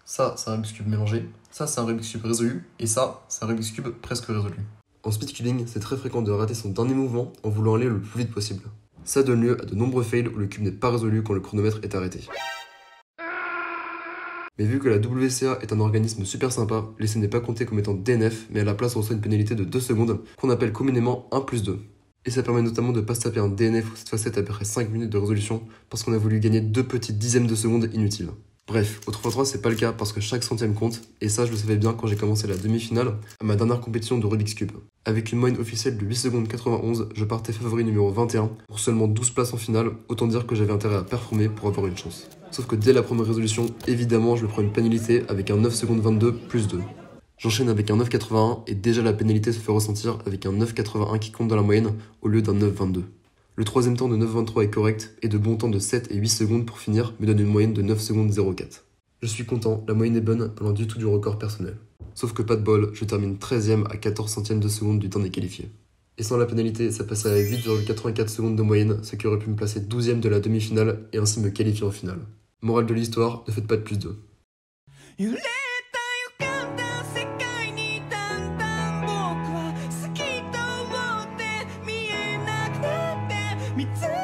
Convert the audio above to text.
Ça, c'est un Rubik's Cube mélangé. Ça, c'est un Rubik's Cube résolu. Et ça, c'est un Rubik's Cube presque résolu. En speedcubing, c'est très fréquent de rater son dernier mouvement en voulant aller le plus vite possible. Ça donne lieu à de nombreux fails où le cube n'est pas résolu quand le chronomètre est arrêté. Mais vu que la WCA est un organisme super sympa, l'essai n'est pas compté comme étant DNF, mais à la place on reçoit une pénalité de 2 secondes, qu'on appelle communément 1+2. Et ça permet notamment de ne pas se taper un DNF ou cette facette après 5 minutes de résolution, parce qu'on a voulu gagner 2 petites dixièmes de secondes inutiles. Bref, au 3x3 c'est pas le cas parce que chaque centième compte, et ça je le savais bien quand j'ai commencé la demi-finale à ma dernière compétition de Rubik's Cube. Avec une moyenne officielle de 8 secondes 91, je partais favori numéro 21 pour seulement 12 places en finale, autant dire que j'avais intérêt à performer pour avoir une chance. Sauf que dès la première résolution, évidemment je me prends une pénalité avec un 9 secondes 22 plus 2. J'enchaîne avec un 9,81 et déjà la pénalité se fait ressentir avec un 9,81 qui compte dans la moyenne au lieu d'un 9,22. Le troisième temps de 9,23 est correct et de bons temps de 7 et 8 secondes pour finir me donne une moyenne de 9 secondes 04. Je suis content, la moyenne est bonne, pas loin du tout du record personnel. Sauf que pas de bol, je termine 13ème à 14 centièmes de seconde du temps des qualifiés. Et sans la pénalité, ça passait à 8,84 secondes de moyenne, ce qui aurait pu me placer 12ème de la demi-finale et ainsi me qualifier en finale. Morale de l'histoire, ne faites pas de plus 2. Me too.